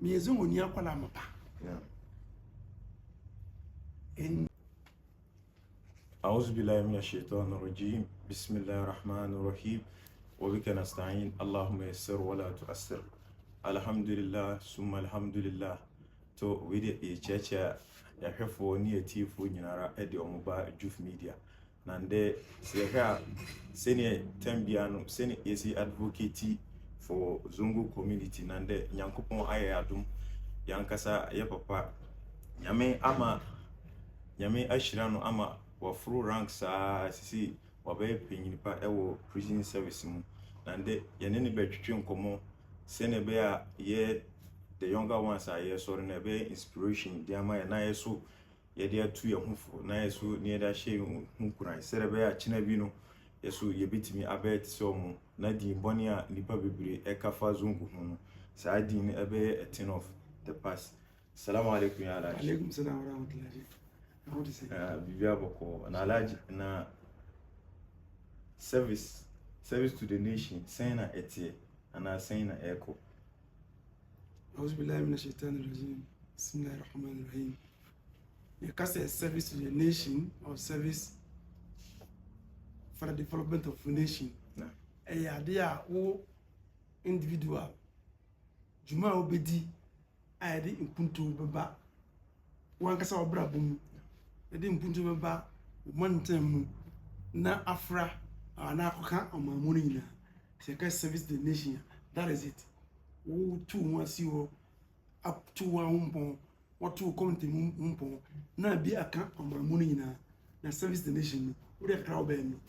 miyezungu ni akwala mapa in أعوذ بالله من الشيطان الرجيم بسم الله الرحمن الرحيم وبك نستعين اللهم يسر ولا تؤثر الحمد لله ثم الحمد لله to with a church ya hwefo ni atifo nyinara e de omoba Juf Media nande se ha senior tambia no senior yesi advocate for Zungu community nande nyankopon ayadum yankasa ye papa nyame ashira no ama wafuru ranks sisi wabe penyinipa ewo prison service mu nande yene ne betwetwe nkomo sene be a ye the younger ones are here so na be inspiration dia ma na yeso ye dia tu ye hufo na yeso ne da she hunkuran sere be a china bi no yeso ye bitimi abet so mu na di boni a nipa bebre e kafa Zungu hu sa din e be a thing of the past. Assalamu alaikum ya alaji. Alaikum salam wa rahmatullahi. How to say bibia boko na alaji na service to the nation saying na etie and saying na echo. أعوذ بالله من الشيطان الرجيم بسم الله الرحمن الرحيم. You can say service to the nation or service for the development of a nation. A idea or individual. Juma obedi I did impuntu baba. One kasa obra boom. I did impuntu baba one time na afra na koka on my money na. Say service the nation. That is it. Who two once you up to one what two come to na be account on my money na service the nation. What a crowd ben.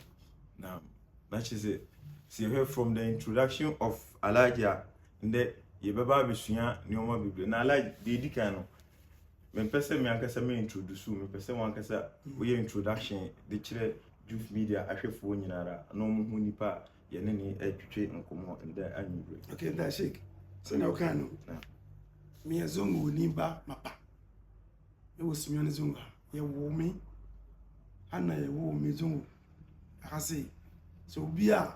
Now, that is it. See here from the introduction of Alaja in the Yebaba Bisuya Nyoma Bible. Na Alaja Didikano. Me person me ankasa me introduce me person wan kasa we introduction the chire Juf Media ahwefo nyinara no mu nipa ye ne ne atwetwe nkomo nda anyibre. Okay, that shake. So now can me a Zungu ni ba mapa. It was me on Zunga. Ye wo me. Anna ye wo me Zungu. I say. So we are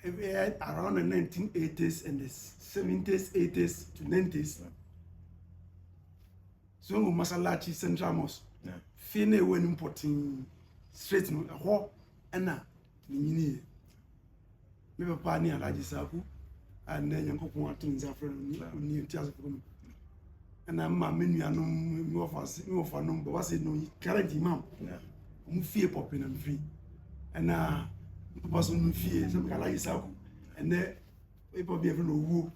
around the 1980s and the 70s, 80s to 90s. Zungu Masalachi Central Mosque. Fine when importing straight no ho ana ni me papa ni Alhaji Saku and then yankopon atin zafra ni tiaso from and ma menuanom mi ofa no but was no current imam mu fie popin and free and papa so no fie some Alhaji Saku and then people be even owu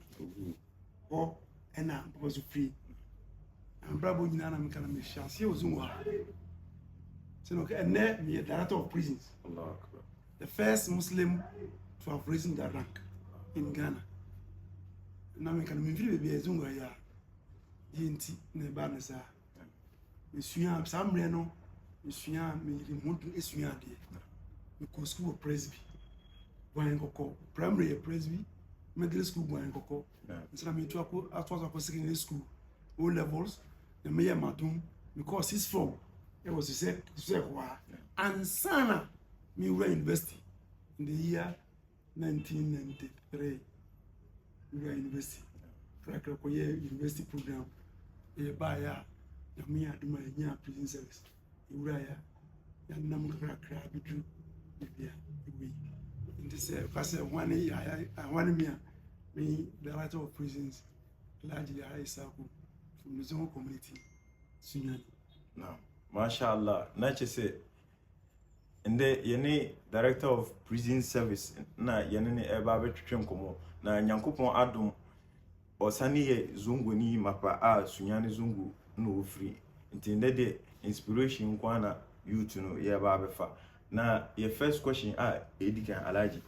ho and papa so free and brabo nyina na me kana me chance ye Zungu so okay and then me director of prisons. Allah Akbar. The first Muslim to have risen that rank in Ghana. Now we can be a Zungu ya yinti ne ba na sa me suya samre no me suya me remote esuya de me ko school presby wan kokko primary presby middle school wan kokko so me to ako secondary school O levels the me madum because his form it was said and sana me were university in the year 1993 we were university for university program e ba ya me aduma nya prison service e wura ya nam kra bidu bibia we in this because one me director of prisons largely Isaku from the Zungu community Sunyani. Now mashallah na ce se inde yene director of prison service na yene ne eba betwetwe nkomo na nyankopon adom osani ye Zungu ni mapa a Sunyani Zungu no free ntinde de inspiration kwa na youth no ye ba befa na your first question edikan Alaji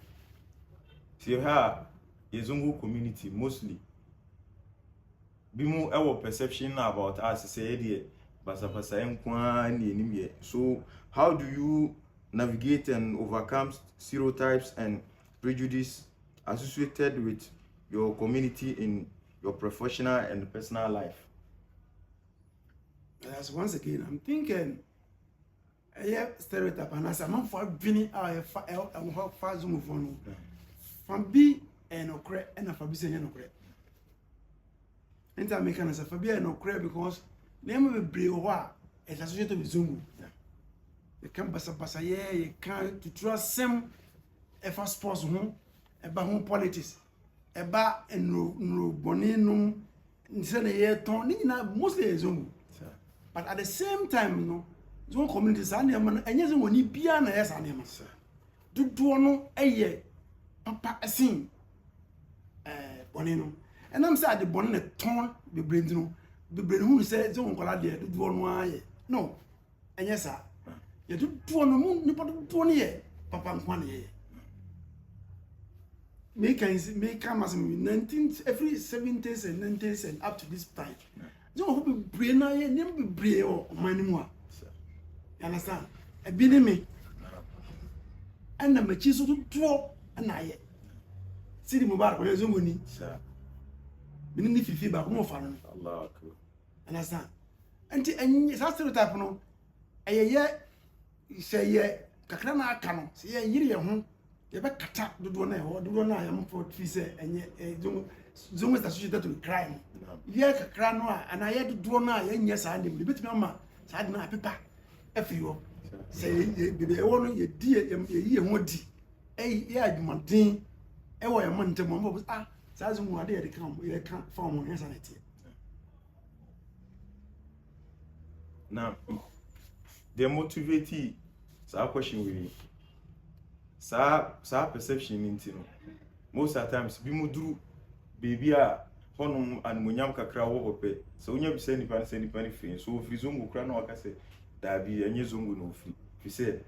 see ha ye Zungu community mostly bimu ewo perception about us say dey basa enkwa ni enimye. So how do you navigate and overcome stereotypes and prejudice associated with your community in your professional and personal life? As once again I'm thinking stereotype and as a man for bini fa Zungu for no from be and okre and for be say no okre enter make an as a Fabia no cry because name of a brave war is associated with Zungu. You can't pass a passayer, you can't to trust some if sports home about home politics about no bonino instead of year ton mostly a Zungu. But at the same time, no, Zungu communities are near and yes, when you be an yes, I am, sir. Do no a year, papa a scene, bonino. And I'm sad the bonnet torn, be brain, be brain who said, Zungu Colade, do one way. No, and yes, sir. You do one moon, you put 20 year, papa 1 year. Make come as 19th, every 70s and 90s and up to this time. Don't be brain, I never be brave or money more. You understand? A bit me. And the machine to draw and I see the mobile when there's money, sir. Meaning if you feel back more fun. Allah. Understand? And it's after the type no. A year say, yeah, Kakrana cano, say a year home. You better cut up the one or do one I am for Twitter and yet Zoom is associated with crime. Yeah, Cranoa, and I had to do one and yes, I didn't be mamma. So I didn't have paper. If you say, be only your dear, a year more deep. Yeah, you want thing. I want a month to mamma. Ah, Sazum, one day to come. We can't form on yes, now, they motivate so question with you. Sa perception into most of the times be mudru baby a honum and munyam kakra wo hope so unya bi say nipa free so ofri zongo kra na waka say da bi enye zongo no ofri fi say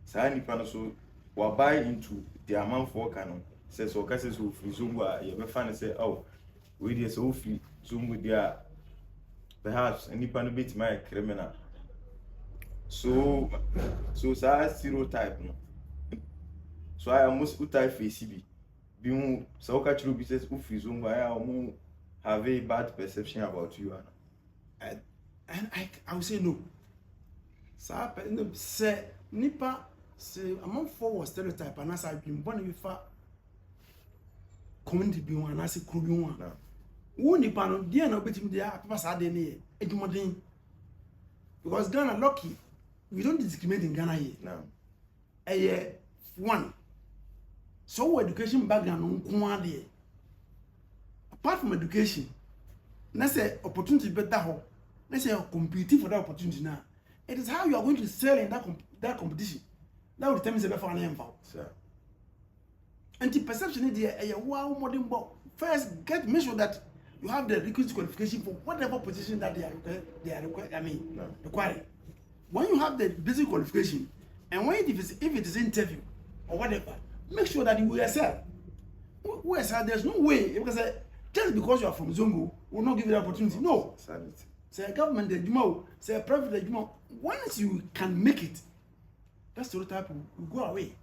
sa nipa no so wa buy into the amount for canon says so kase so ofri zongo a ye be fan say oh we dey so ofri zongo dia perhaps nipa no bit my criminal so sa stereotype no. So I almost utai face be mu so catch you business ufi zongo I have a bad perception about you and I will say no. So say nipa say among forward stereotype and as I've been born with community be one as a crew be one. Who nipa no dia na betim dia papa sa de ne edumodin because Ghana lucky we don't discriminate in Ghana here. No. One. So education background apart from education, let's say opportunity better. Let's say competing for that opportunity now. It is how you are going to sell in that competition. That will determine the better name for. And the perception is a wow modern book. First, make sure that you have the requisite qualification for whatever position that they are requiring. When you have the basic qualification, and when if it is interview or whatever, make sure that you will excel. Who excel? There's no way because just because you are from Zongo will not give you the opportunity. No. Say a government the Jumo, say a private the Jumo. Once you can make it, that stereotype will go away.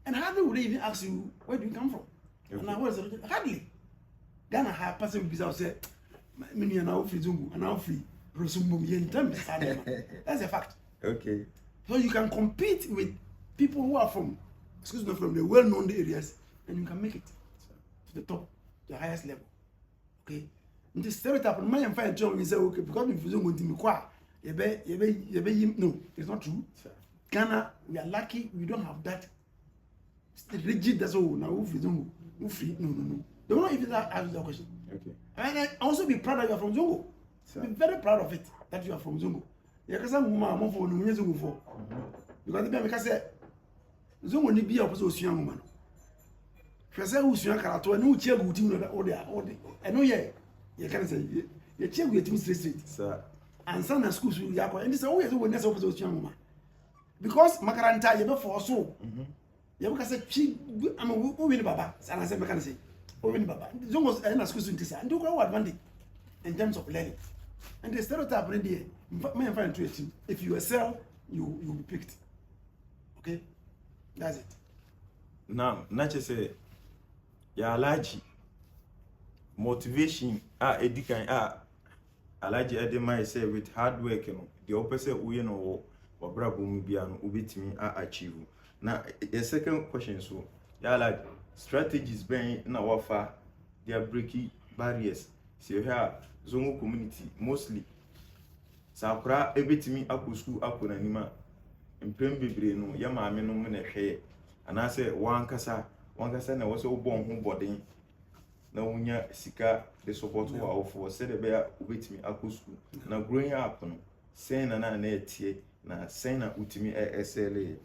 And hardly would they even ask you where do you come from? Okay. And I was hardly. Ghana have person with bizarre say, "Many are now free Zongo and now free Rosumbu yen terms." That's a fact. Okay. So you can compete with people who are from the well-known areas, and you can make it to the top, the highest level. Okay? In this stereotype, my and find job, you say, okay, because if you don't want to no, it's not true. Ghana, we are lucky, we don't have that rigid, that's all. Now, if you don't, free, no. They will not even ask that question. Okay. And I also be proud that you are from Zongo. Be very proud of it, that you are from Zongo. Because I'm more for no years ago. Because the people say, Zongo ni be a person woman. If say who's young character, and who cheer good in order, I know you can say, you cheer with him straight. Sir. And some of schools will yakwa, and this is always when there's a young woman. Because Makaranta, you know, for so. You can say, I'm a woman, Baba, and I said, I can say, woman, Baba. Zongo's and a school to this, and do grow advantage in terms of learning. And the stereotype in there, may find interesting. If you excel, you'll be picked. Okay? That's it. Now, not just say, yeah, allergy, motivation, education, allergy, I say with hard work, the opposite way, or bravo, mubiano, ubitimi, achieve. Now, the second question, so, yeah, like strategies being in our far, they are breaking barriers. So, here, zongo community mostly sakura ebetimi akọ school akọ nanima mprem bebre no ya maame no mu na hwe anase wankasa na wose obon ho boden na wonya sika de support wa ofo se de be obetimi akọ school na growing up no sen na etie na sen na utimi SLA.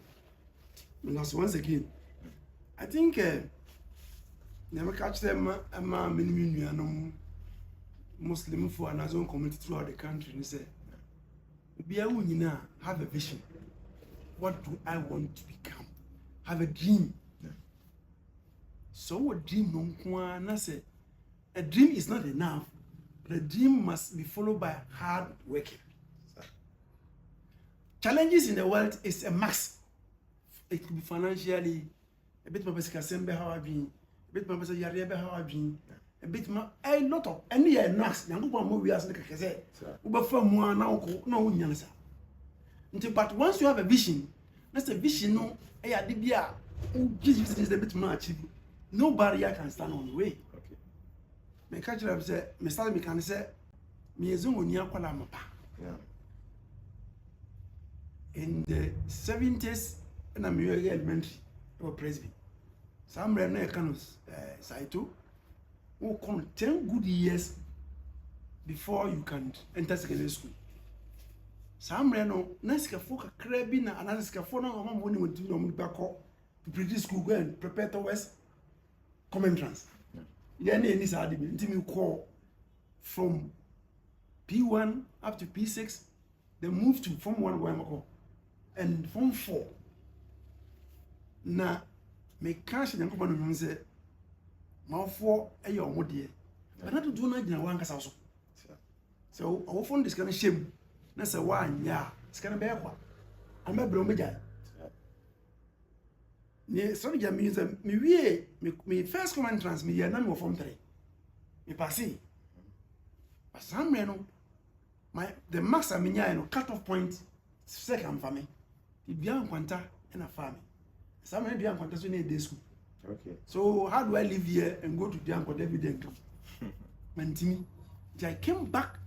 And once again, I think never catch them many Muslim for another community throughout the country and say, have a vision. What do I want to become? Have a dream. So a dream no say a dream is not enough. The dream must be followed by hard working. Challenges in the world is a max. It could be financially, a bit more basic assembly how I've been, a bit more basic yariebe how I've been, a bit more a lot of any max. Young people movie as like I said, Uber from one now no nyansa. But once you have a vision, that's a vision no dibia who gives you a bit more achieve. No barrier can stand on the way. Okay. Me catch up say, me start me can say, me ezungu ni akwala mapa. Yeah. In the 70s, and I'm elementary or presby. Some rare canos, Saito, who come 10 good years before you can enter secondary school. Some rare no, Nesca folk a crabbing and another scaffold on when you went to back to British school and prepare towards common trans. Then any side, until you call from P1 up to P6, they move to Form 1 where I'm and Form 4. Na me cash na nkoma no nse ma fo e yo modie but na do na gina wan kasa so I phone this kind shame na say wan ya scan be kwa am be bro meja ni so ja mi say mi wie me first command trans me ya na me Form 3 me passé but some no the max am nya no cut off point second for me the bian kwanta na family. Some maybe I'm continuing day school. Okay. So how do I live here and go to the uncle every day? Mantimi. I came back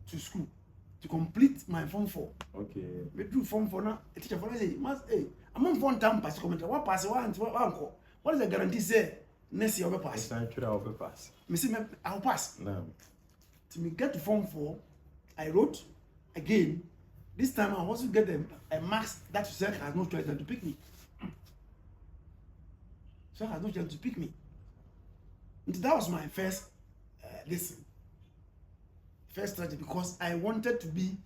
to school to complete my Form 4. Okay. We do Form 4 now. A teacher for say, hey, I'm on 1 time pass comment. What pass one? What is the guarantee say next year I will pass? I'll pass. Me say I'll pass. No. To me get to Form 4, I wrote again. This time I also get a marks that said has no choice than to pick me. So I had no chance to pick me. And that was my first first strategy because I wanted to be.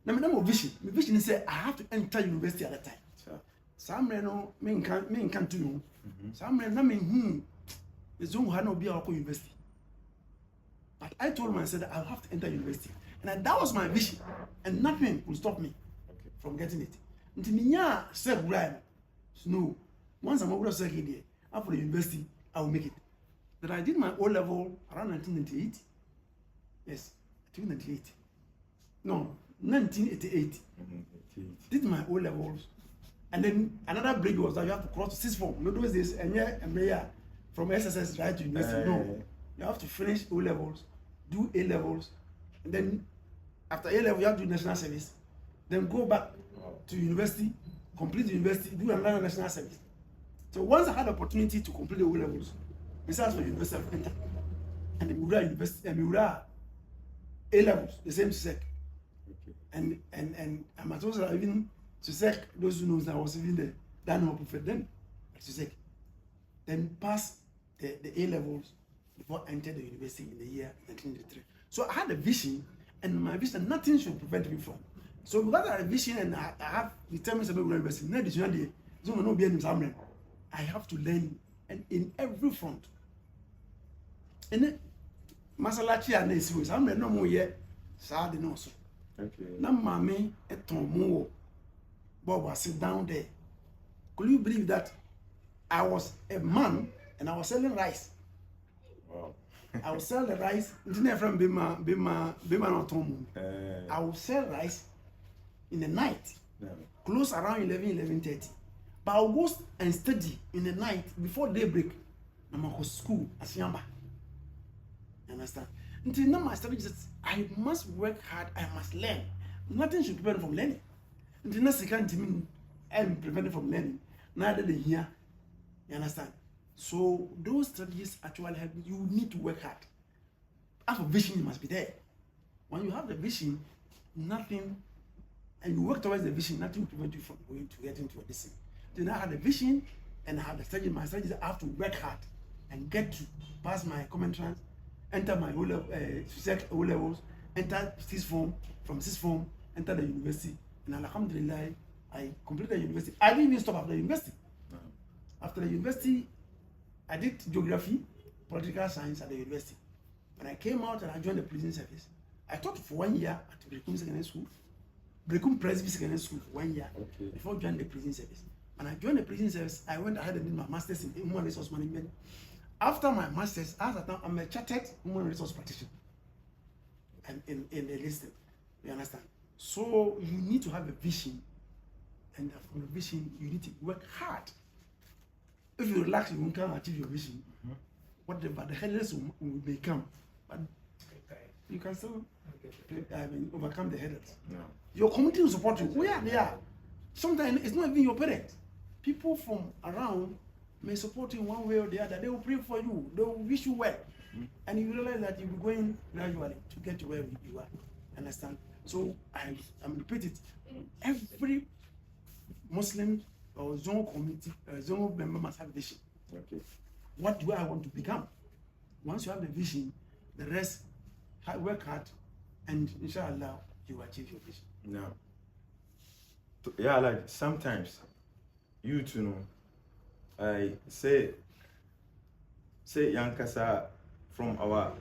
Now my vision. My vision is I have to enter university at that time. Sure. Some no me can't do no. Some na me the zone had no be our university. But I told myself that I'll have to enter university, and that was my vision, and nothing will stop me from getting it. Until me said no. Once I'm over the second after the university, I will make it. But I did my O level around 1998. Yes, I think 98. No, 1988. Did my O levels, and then another break was that you have to cross 6 form. No, those days, and from SSS right to university. No, you have to finish O levels, do A levels, and then after A level you have to do national service, then go back to university, complete the university, do another national service. So once I had the opportunity to complete the O levels, besides for University of Enter and the Mura University and Mura A levels, the same SEC. Okay. And I'm also even to SEC, those who knows that I was even there, that no prophet then to SEC. Then pass the A levels before I entered the university in the year 1983. So I had a vision, and my vision, nothing should prevent me from. So because I had a vision and I have determined to go to university, not the so no be any exam. I have to learn, and in every front. And masalachi and this was I'm no more yet. Sad no so. Okay. Now, mommy, a tomo. Bob was sit down there. Could you believe that I was a man and I was selling rice? Wow. I will sell the rice. Didn't from Bima no tomo. I will sell rice in the night, close around 11:30. But I'll go and study in the night before daybreak. I'm going to school at Yamba. You understand? Until now, my strategy is I must work hard, I must learn. Nothing should prevent me from learning. Until now, second team I'm prevented from learning. Neither they hear. You understand? So those strategies actually help you. You need to work hard. Have a vision, you must be there. When you have the vision, nothing, and you work towards the vision, nothing will prevent you from going to get into a decision. Then I have the vision and I have the strategy. My strategy is I have to work hard and get to pass my common trans, enter my O levels, enter sixth form, from sixth form, enter the university. And alhamdulillah, I completed the university. I didn't even stop after the university. After the university, I did geography, political science at the university. When I came out and I joined the prison service, I taught for 1 year at Brekum Secondary School, Brekum Presby Secondary School for 1 year before joining the prison service. When I joined the prison service, I went ahead and did my master's in human resource management. After my master's, as at now, I'm a chartered human resource practitioner. And in the listing, you understand? So you need to have a vision, and from the vision, you need to work hard. If you relax, you won't come achieve your vision. Whatever the headless will become, but you can still overcome the headaches. No. Your community will support you. Where they are. Sometimes it's not even your parents. People from around may support you in one way or the other. They will pray for you. They will wish you well. And you realize that you'll be going gradually to get to where you are. Understand? So I'm repeat it. Every Muslim or Zongo community, Zongo member must have a vision. Okay. What do I want to become? Once you have the vision, the rest, work hard, and inshallah, you achieve your vision. No. Yeah, like sometimes, you to know, I say Yankasa from our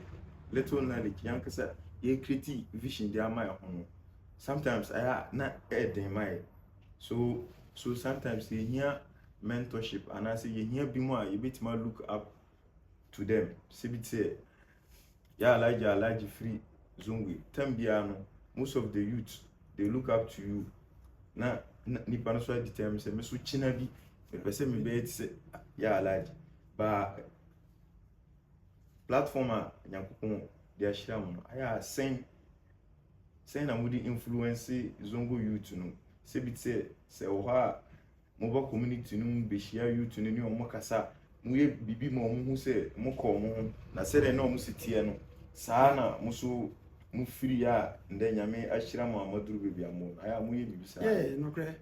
little knowledge, Yankasa, you create vision, they are my own. Sometimes I have not heard in my so sometimes you hear mentorship and I say you hear be more you bit more look up to them. Say yeah, like free Zungi. Tembiano, most of the youth they look up to you. Na nipa no so determine say me so china bi me pese me be say yeah like but platform a Nyankopon they share mo aya sen na mudi influence Zongo youth no se bit say oha mobile community no be share youth no ni omo kasa mu ye bibi mo hu say mo ko mo na say na omo sitie no saa na mo so mu free ya nde nyame ashira mo amaduru bebi amo aya mu ye bibi saa no cry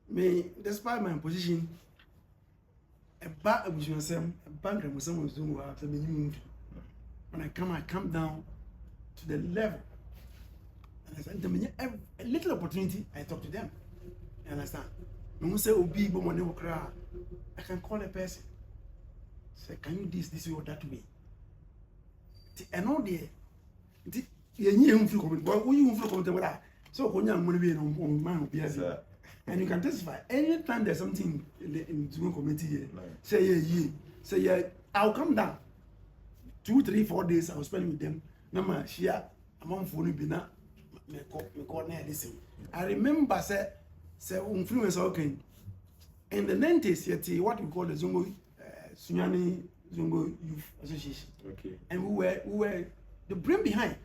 me despite my position a bank was Zongo after me when I come down to the level and I said them a little opportunity I talk to them. You understand? No say obi bo money okra I can call a person say can you this way or that way and all there you need to comment but you feel comment whether so when you money be on man be and you can testify anytime there's something in Zongo community here say yeah I'll come down 2, 3, 4 days I was spending with them na ma share among phone be na me call na listen I remember say influence okay in the 90s yet what we call the Zongo Sunyani Zongo Youth Association. Okay. And we were the brain behind.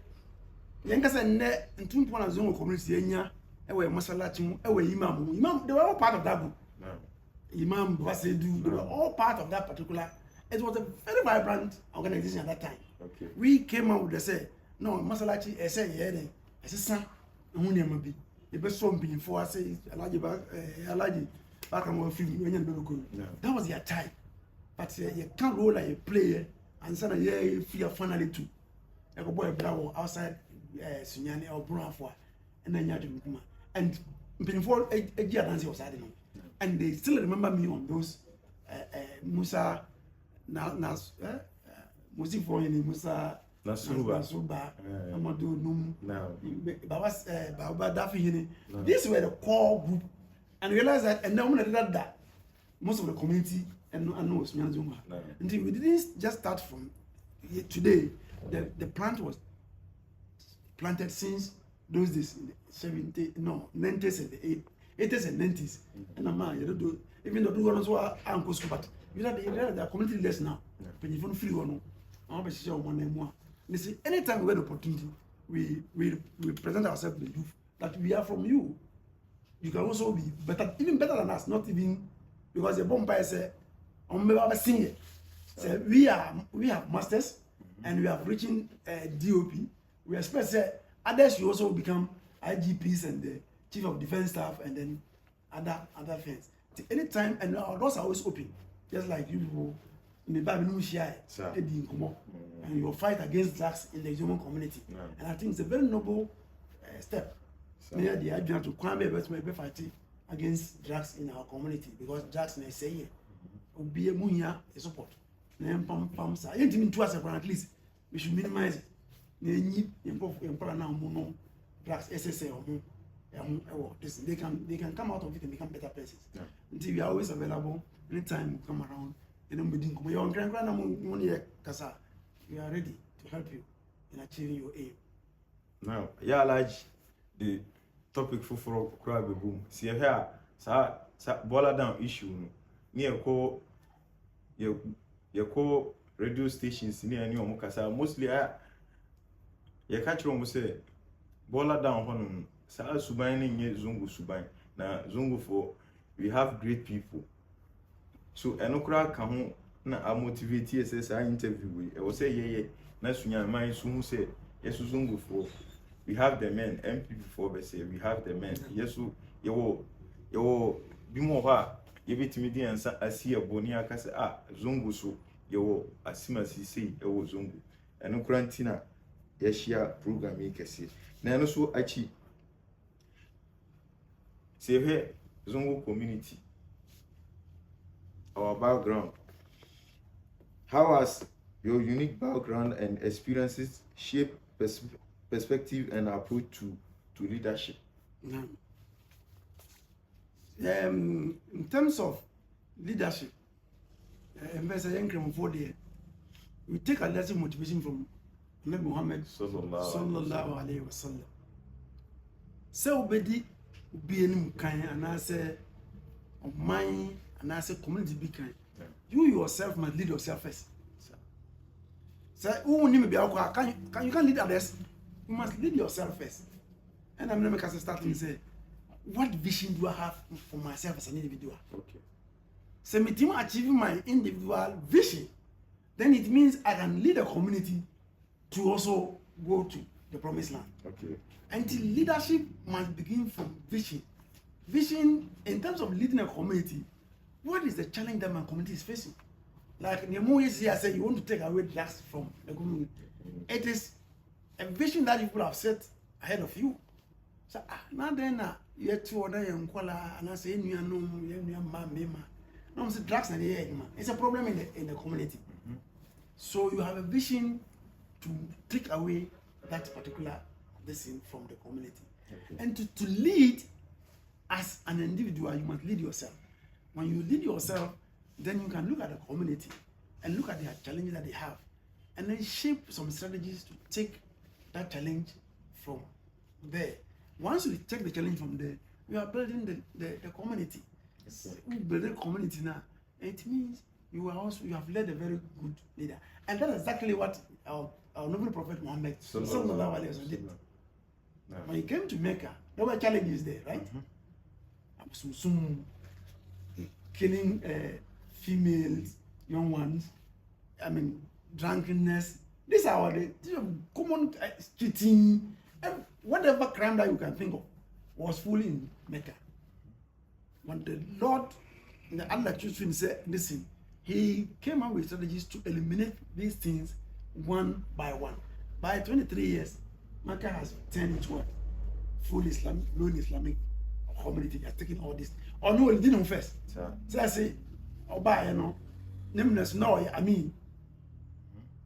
Yanka say ne ntumpo na Zongo community enya e we masalachi mu e we imam they were all part of that group. No. Imam Basedu they were all part of that particular. It was a very vibrant organization at that time. Okay. We came out with the say no masalachi e say here dey e sesa hu ne ma bi e be so mbin for say alaji back and film. That was their time. But you can't roll like a player and say you feel finally too. I go boy bravo outside Sunyani or Brunafwa and then you have to and before a year dance was adding. And they still remember me on those Musa Musa Nasuba Amadou Num Baba Dafi. These were the core group. And realize that, and then when that most of the community and know Sunyani Zongo. Until we didn't just start from today. The plant was planted since those days, 90s and the 80s and 90s. And a man, you don't do even though one also uncles, but you know they are community less now. When you free one, I'll be sure one more. You see, anytime we get an opportunity, we present ourselves to the youth that we are from you. You can also be better, even better than us, not even because the bomb say, senior. So we have masters and we have reaching DOP. We expect others you also become IGPs and the chief of defense staff and then other things. Anytime, and our doors are always open, just like you people in the Babylon share, and you will fight against drugs in the human community. And I think it's a very noble step. Near the idea to come be fighting against drugs in our community because drugs may say will be a munya support. Then pam sa. You think to us at least we should minimize it. Need improve now mono drugs SSA or this they can come out of it and become better places. Until we are always available anytime we come around. And we are ready to help you in achieving your aim. Now, yeah, like the topic for crab boom. See here, sa boil down issue. Near co radio stations near New Mukasa. Mostly, you catch one say boil down honum. Sa Subani Zungu Subani. Na Zungu for we have great people. So enokra ka ho na motivate SS interview we. I will say yeah. Na sunya man so say yes Zungu for we have the men MP before be say we have the men. Yes you bi mo ha ye betimi di ansa asi aboni aka say Zungu so you asima sisi Zungu. Enokra ntina ye share program e kese. Na no so achi say here Zungu community. Our background. How has your unique background and experiences shape perspective and approach to leadership? In terms of leadership, we take a lesson motivation from Muhammad sallallahu alaihi wasallam. So obedi be any kind and I say of mine and I say community be kind. You yourself must lead yourself first. So who need be you can lead others. You must lead yourself first. And I'm gonna start and say, what vision do I have for myself as an individual? Okay. So me team achieving my individual vision, then it means I can lead a community to also go to the promised land. Okay. Until leadership must begin from vision. Vision in terms of leading a community, what is the challenge that my community is facing? Like Nemo here said, you want to take away drugs from the community. It is a vision that people have set ahead of you. So now then you have to order and I say you know drugs and it's a problem in the community. So you have a vision to take away that particular thing from the community. Okay. And to lead as an individual, you must lead yourself. When you lead yourself, then you can look at the community and look at the challenges that they have and then shape some strategies to take that challenge from there. Once you take the challenge from there, you are building the community. Okay. You build a community now. It means you have led a very good leader. And that's exactly what our noble Prophet Muhammad sallallahu alaihi wasallam did. When he came to Mecca, there were challenges there, right? Killing females, young ones, drunkenness. These are the common cheating, whatever crime that you can think of was full in Mecca. When the Lord, Allah chose him, said, listen, he came up with strategies to eliminate these things one by one. By 23 years, Mecca has turned into a full Islamic, non-Islamic community. Has taken all this. Oh no, it didn't first. So I say, oh, bye, you know, nameless, no, I mean,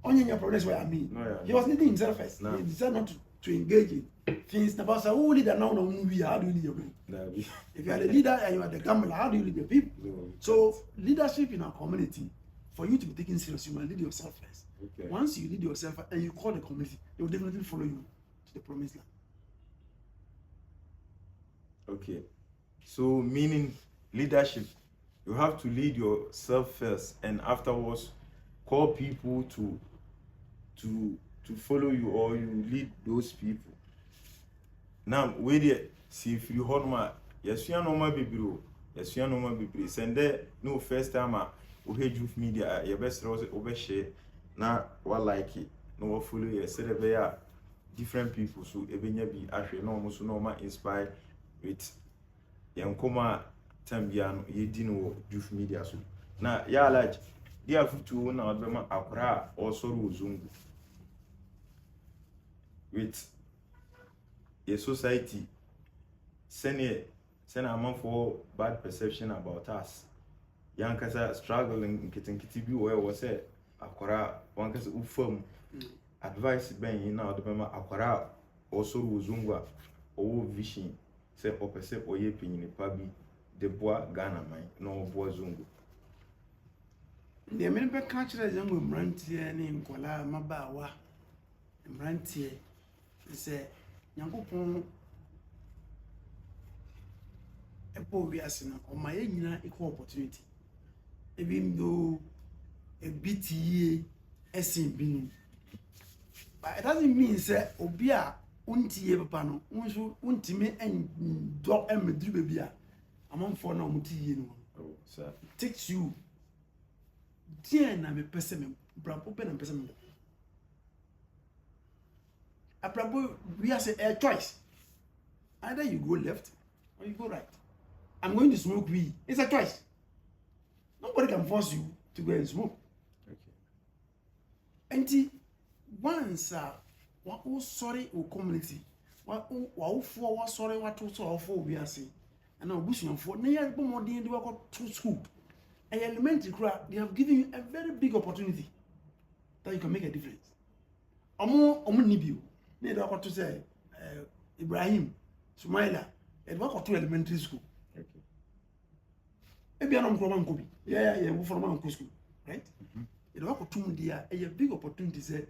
only your problems were I mean. No, yeah. He was leading himself first. No. He decided not to engage in things about who leader now, no movie, how do you lead your people? If you are the leader and you are the gambler, how do you lead your people? No. So, leadership in our community, for you to be taken serious, you must lead yourself first. Okay. Once you lead yourself and you call the community, they will definitely follow you to the promised land. Okay. So, meaning leadership, you have to lead yourself first and afterwards call people to to follow you or you lead those people. Now, where the see if you hold my yes, you know my baby, yes, you know my baby. Send there no first time we hear youth media, your best rose over share. Now, what like it, no follow you, say the different people, so even be actually no almost normal inspired with young coma Tambiano, ye dino youth media. So now, yeah, like dear to now, Accra also Zungu with a society send a month for bad perception about us. Young Kasa struggling getting kitty where was it? Accra, one case ufum advice being now the Bema Accra also Zungwa or vision say opposite or ye pin pabi de bois Ghana mine no bois Zungu. The American country is young with Brantier named Kola Mabawa and Brantier. They say, Yankopon a poor reason on my equal opportunity. Even though a BTA SMB. But it doesn't mean, sir, Obia, unti pano, untime and dog and medribia among for no muti. Oh, sir. It takes you. Dear, I'm a person, open and person. We have a choice. Either you go left or you go right. I'm going to smoke weed. It's a choice. Nobody can force you to go and smoke. Okay. And once what sorry or community, what for what sorry what for we are saying, and now bushing for near more than the work to school. A elementary crowd, they have given you a very big opportunity that you can make a difference. Nibiu. Need to say Ibrahim, Sumaila, and work to elementary school. Okay. Maybe I'm from Kobe. Yeah, we from Uncle School, right? It work to dear a big opportunity. Say,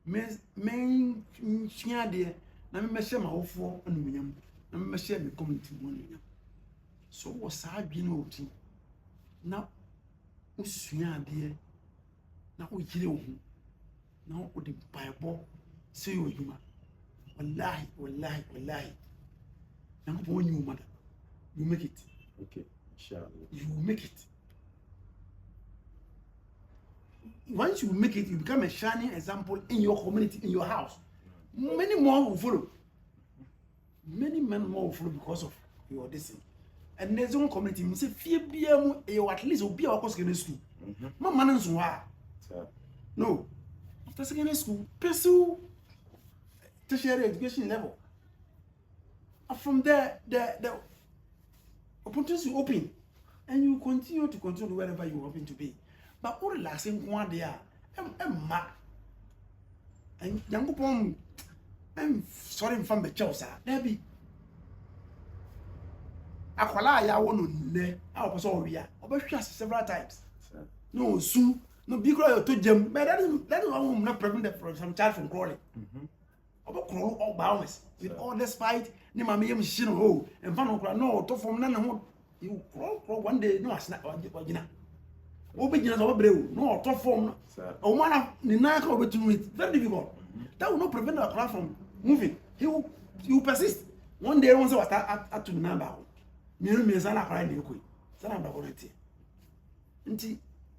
main share there. Na me share my offer and me na me share my community one. So was I being out now? Usua there. Na o yire o hu. Na o de Bible say you human. Wallahi. Now when you mother, you make it. Okay, inshallah. You make it. Once you make it, you become a shining example in your community, in your house. Many more will follow. Many men more will follow because of your destiny. And there's one community, you say, fear be at least will be our secondary school. My man is no. After secondary school, pursue tertiary education level. And from there, the opportunities will open, and you continue to control wherever you happen to be. But all relaxing one day, and young people, I'm sorry from the Chelsea, there be. Akwala ya wonu nne a opo we are obehwa several times. No su no big cry to jam, but that is one not prevent from some child from crawling. Crawl all bounds with all this fight. Ni mama yem shino ho and fan okra no to from na ho you crawl one day no asna ogina obegina so breu no to from o man ni na ka obetunu it very difficult. That will not prevent the crowd from moving. He will persist. One day once was at to number. Me sana cry ni ko sana ba koreti nti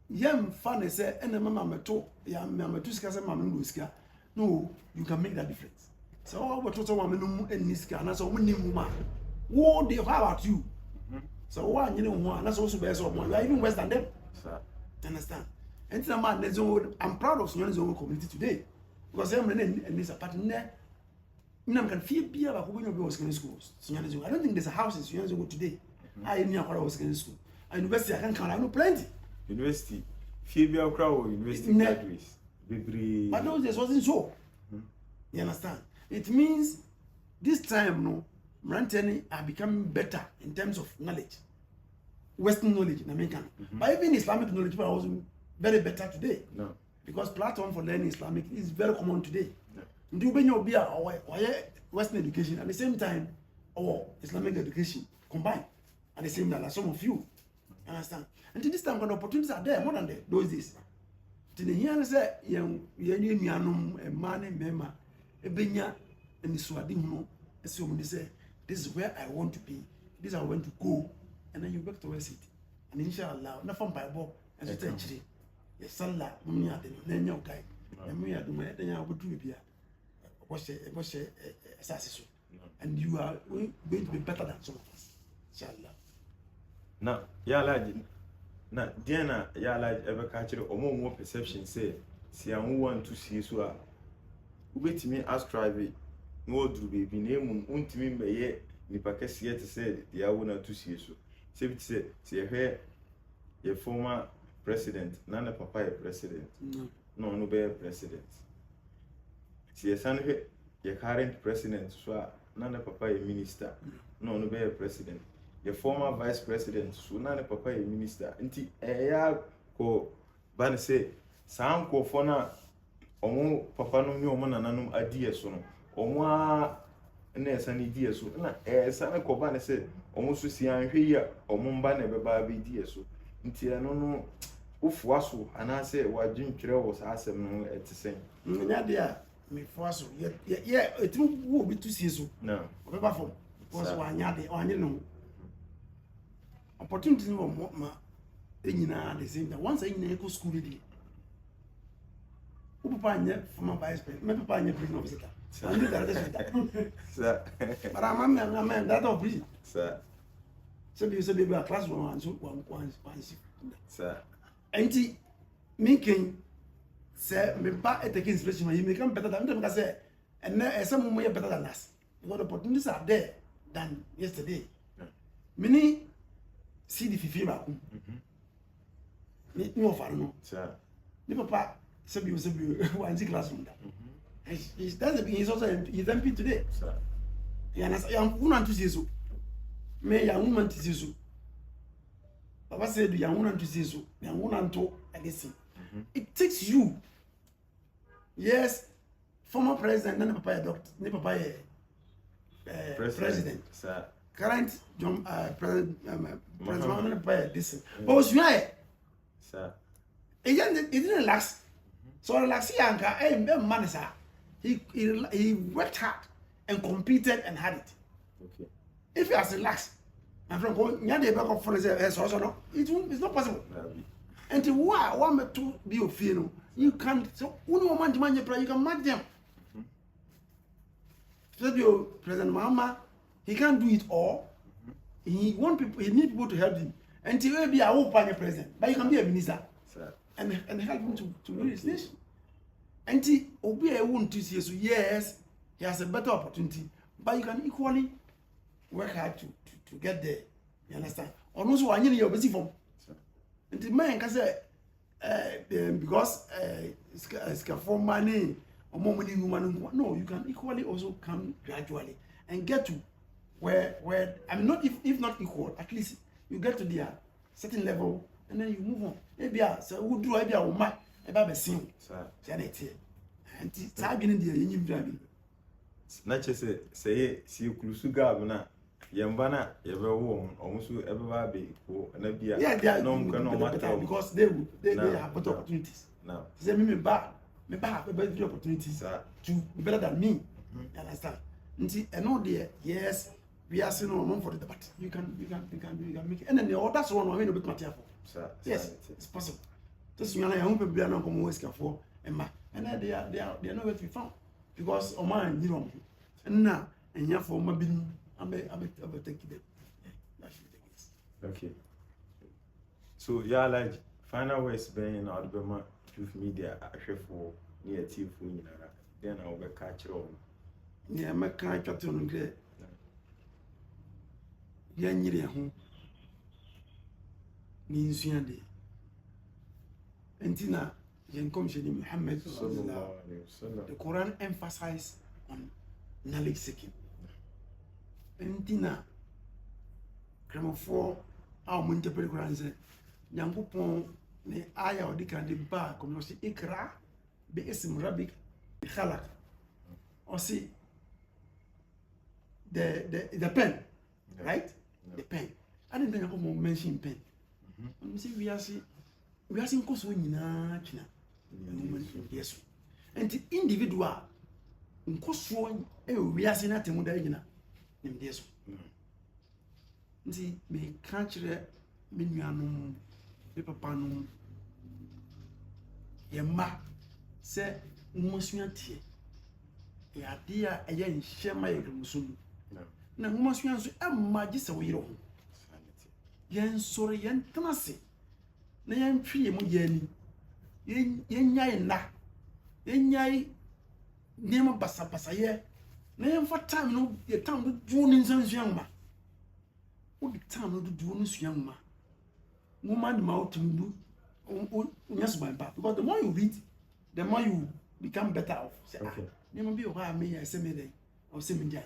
yam fa ne say ene mama meto ya meto sika say mama ndo sika. No, you can make that difference. So what to mama no eni sika na so woni mu ma wo dey how about you? So why you know na so also be so you are even worse than them, sir. Understand? And I'm proud of Sunyone's community today because I'm in this apartment. I can feel beer about who will be secondary schools. I don't think there's a house in Sunyone's today. I knew I was secondary school. At university, I can count. I know plenty. University, Fibia crowd, university graduates. But those days wasn't so. You understand? It means this time, no, Mranteni are becoming better in terms of knowledge, Western knowledge in America. But even Islamic knowledge was very better today. No. Because platform for learning Islamic is very common today. Do you be our Western education at the same time, or Islamic education combined at the same time, like some of you understand. Until this time, when opportunities are there more than those days. Tini here say yen nuanom emma ne mema ebenya enisuade huno ese omu say this is where I want to be, this is where I want to go, and then you work towards it. And inshallah na from Bible and so tell yes sallah mummy ade na nya ugai na mu ya duma ede nya obodu bia obose asase so, and you are going to be better than some of us inshallah. Na ya laji na diana ya laji ebe ka kire omo perception say si an want to see so a ubetimi ascribe no duru baby na emu untimi meye nipa kese te say dia wo na to see so se bi say ye former president nana papa ye president no be president si ye san ye current president so a nana papa ye minister no be president, the former vice president so nana papa ye minister nti ya ko ban say san ko fona omo papa no mi omo nananum adie so no omo a na esane die so na esane ko ban say omo so si anhwe ya omo mba na beba be die so nti no ufuwa so anase wajintwere wo sa asem no etisen nya dia me fuwa so ye etim wo bi to sie so no obeba fom because wa nya de o anye no opportunity wo ma enyina the same time once enyina eco school dey u papa anya former vice president me papa anya president of sita anya that sir but I'm that of prison sir so be a class one so one sir anti minking say me ba take inspiration you make better than them say and some more better than us because the opportunities are there than yesterday many see the fifi ba no offer no sir the papa say be one classroom that he's also he's MP today sir you want to see so me ya woman to see so Papa said you want to see so you want to listen. It takes you, yes, former president then papa doctor ne papa president sir current president president papa this but was you sir it didn't relax so relax yanka man sir he worked hard and competed and had it. okay If he has relaxed, my friend, go nya dey back up for say so no it's not possible. And why want me to be of fear no you can't so only one man you can match them. So President Mahama, he can't do it all. He want people, he need people to help him. And he will be a whole president, but he can be a minister. sir And help him to rule his nation. And he will be a wound to see so yes, he has a better opportunity, but you can equally work hard to get there. You understand? Or also, I need your busy form. And the man can say, because it's for money or more money, woman. No, you can equally also come gradually and get to where I mean, not if not equal, at least you get to the certain level and then you move on. Maybe so who do I be a woman about the same, sir Janet. And it's I've been in the engine driving. na chese say si kulusu gab na yamba na yebe wo omusu ebeba be ko na bia no better because they have better opportunities. now Say me have better opportunities to be better than me. You understand? And all there, yes, we are seeing no for the but you can make it. And then the other one I mean a bit material for. sir Yes, it's possible. Just you know, I hope people are not come always for and then they are nowhere to be found because o man you know and now and ya for my bin I'm take it. That should take it. okay so yeah like final words being out of my youth media ahwefo near TV for nyinara then I will be catch on Yeah, my kind of on the Yanyri home means yandi. Entina Yankom Shedi Muhammad, the Quran emphasized on knowledge seeking. Entina Gramophone, our interpret Quran said, Yampupon, the ayah or the candy bar, come see Ikra, be Isim Rabbik, Khalak, or see. The pen, right? The pen. I didn't think I mention pen. We see we are seeing course when China. yes and individual nkoso wiase na temu da nyina nimde so nti me ka kire me nuanom me papa no ye ma se mmosua tie ya dia eye nhema ye musum na mmosua nso emma gise wo yire ho yen sori yen tanase na yen twie mu yeni yen nyai na yen nyai nema basa ye na yen fa time no ye time do du ni nsansuan ma o di time no du no suan ma woman ma o tumdu yes my back because the more you read the more you become better off say nema bi o ha me ya se me dey o se me jai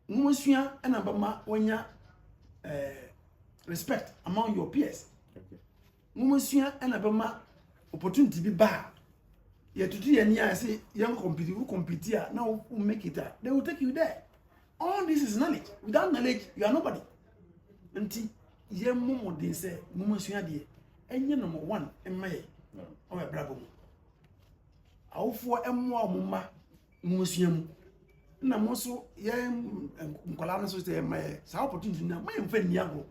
mmosua na ba ma wonya respect among your peers. Mmosua na ba ma opportunity bi ba. You tutu ye nia say young compete who compete here now who make it there. They will take you there. All this is knowledge. Without knowledge, you are nobody. Until ye momo dey say mmosua dey. Enye number 1 emma o me brabo mu. Awofo emmo amuma mmosua mu. Na mo so ye nkola no so say emma sa opportunity na ma yemfa ni ago.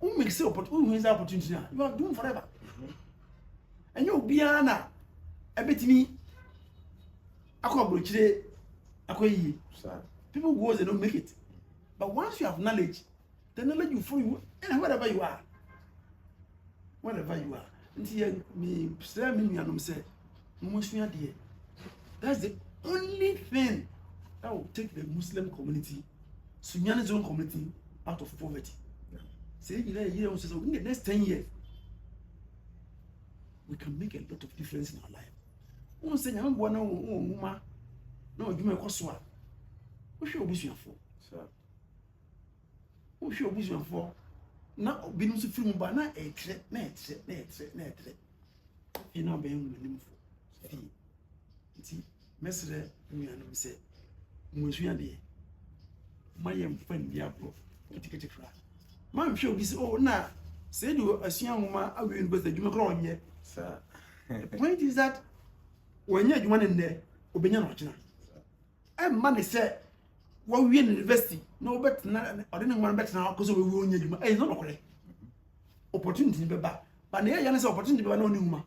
Who makes the opportunity now? You are doomed forever. And you be ana a bit me. People go they don't make it. But once you have knowledge, the knowledge will follow you and wherever you are. Wherever you are. Until me say, that's the only thing that will take the Muslim community, Sunyani's own community, out of poverty. Say in the next 10 years, we can make a lot of difference in our life. Who say I'm born no you may cost what? Who should be for? Who should be for? Now, be no free banana, a threat, net. You know, being with him for. See, Messer, me and say, Monsieur, my young friend, Diablo, get a crack. Man sure this na say do asian woman awe university adwuma kro onye sir. The point is that when you adwuma ne obenya no china em man say wo wie university no bet na ode ne ngwan bet na ko so we onye adwuma eh no correct opportunity be ba but na ya na say opportunity be ba na oni huma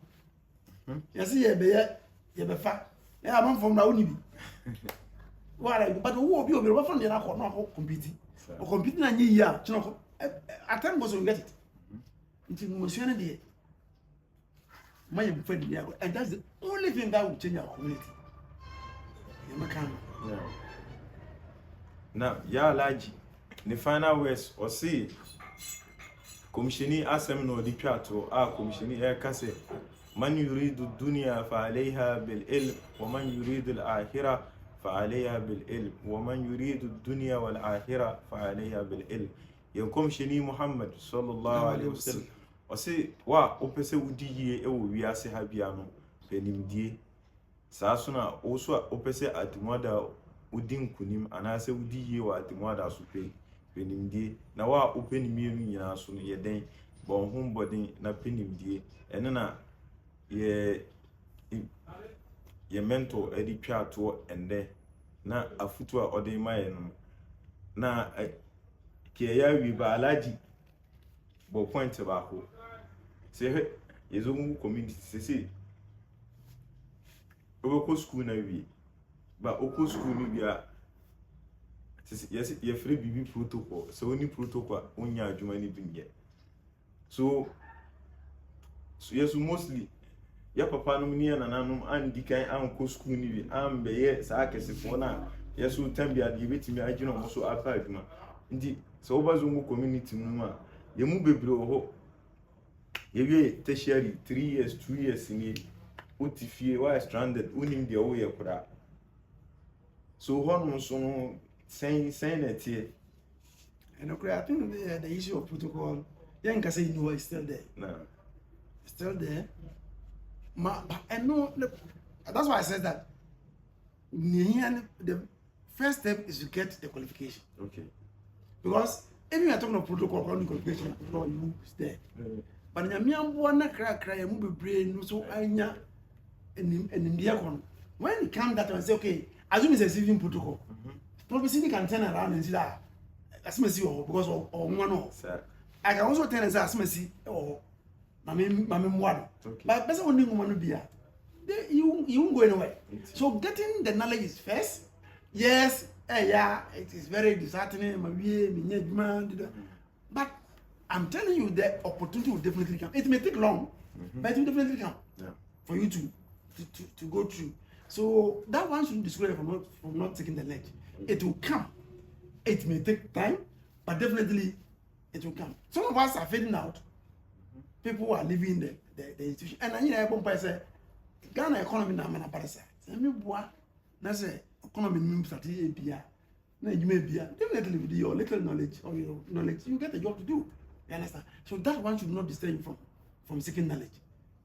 yes ye be fa e am from na oni bi wala but wo obi ba fa na ko no compete o compete na nyi ya china ko at time goes to get it. And that's the only thing that will change our community. Now, Laji, the final words or see Commissioni asem no di piato Commissioni kase man yuridu dunya fa alayha bil ilm wa man yuridu al akhirah fa alayha bil ilm wa man yuridu dunya wal akhirah fa alayha bil ilm. Commissioni Muhammad sallallahu alaihi wasallam wasi wa opese udiye ewo wiase ha bia no penimdie saa so na oso opese atimwada udin kunim anase udiye wa atimwada so penimdie na wa openimie nyina so no yeden bon humbodin na penimdie ene na ye mentor edi twato ende na afutu a ode maye no na ya wi ba alaji bo point ba ko se yezo mu community se o ko school na wi ba o ko school ni bia yes ye free bibi protocol so oni protocol onya adwuma ni binye so yes mostly ya papa no ni na nanom andi kan an ko school ni bi an be ye sa akesefo na yesu tambia de betimi agino mo so apa adwuma ndi so bazungu community numa yemu bebre ho yewie tertiary 3 years 2 years ni utifie wa stranded unim de o ye kura so honum so no saying that here and okay I think the issue of protocol you can say you know is still there still there and no that's why I said that the first step is to get the qualification. Okay. Because if you are talking of protocol qualification, you there. But in a mere one crack, you move brain, so anya in the aircon. When it comes that and say, okay, assume it's a civil protocol, probably city can turn around and say that as me see because of one or I can also tell as me see or mami one. But person only woman be you won't go anywhere. So getting the knowledge is first. Yes, yeah, it is very disheartening. But I'm telling you, the opportunity will definitely come. It may take long, but it will definitely come for you to go through. So that one shouldn't discourage from not taking the ledge. It will come. It may take time, but definitely it will come. Some of us are fading out. People who are leaving the institution. And I need say, Ghana economy na mana parasa. Me boa na say economy means that API. Na you may be definitely with your little knowledge or your knowledge, you get a job to do. You understand? So that one should not disturb you from seeking knowledge.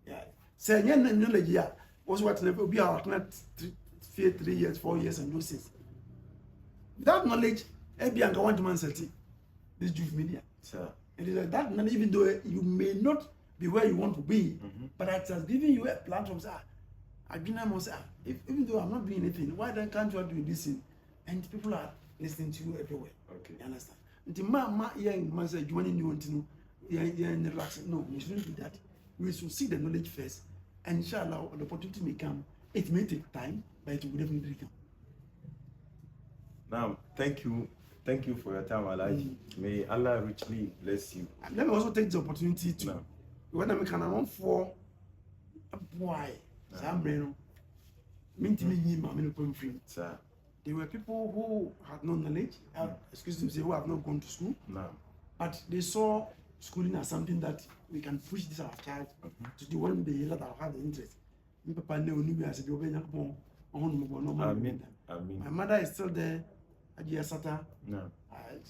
Yeah. Say knowledge yeah. Was what never be our 3 years, 4 years, and those things. Without knowledge, every young want to man this Juve media. Sir. It is like that, and even though you may not be where you want to be, but it has given you a platform. Even though I'm not doing anything, why then can't you do this thing? And people are listening to you everywhere. Okay. You understand? Until man say you want to know, you relax. No, you shouldn't do that. We should see the knowledge first, and inshallah, the opportunity may come. It may take time, but it will definitely come. Now, thank you for your time, Alhaji. May Allah richly bless you. And let me also take the opportunity to when I make an amount for a boy, Sir. There were people who had no knowledge, excuse me, who have not gone to school, but they saw schooling as something that we can push this our child to do one day that will have the interest. My mother is still there.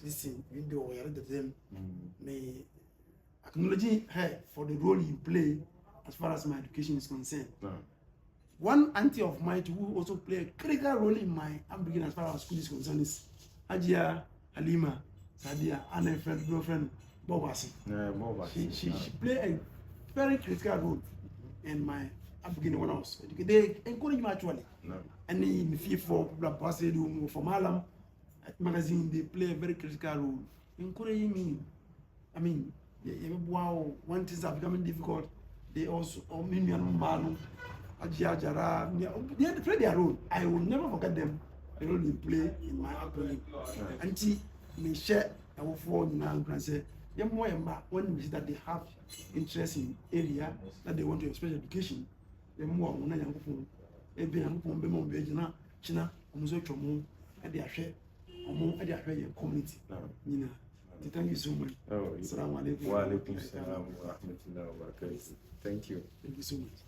Listen, video where them may acknowledging her for the role you play as far as my education is concerned. One auntie of mine who also play a critical role in my upbringing as far as school is concerned is Ajia Halima Sadia and a friend, girlfriend Bobasi. She played a very critical role in my upbringing when I was educated. They encourage me actually. And in the for Malam at magazine, they play a very critical role, encouraging me. I mean, wow, when things are becoming difficult, they also they play their role. I will never forget them. The role they play in my upbringing. Auntie may share our phone now and say, when we see that they have interest in area that they want to have special education, the more China, and they are share community. Thank you so much. Assalamu alaikum wa rahmatullahi wa barakatuh. Thank you. Thank you so much.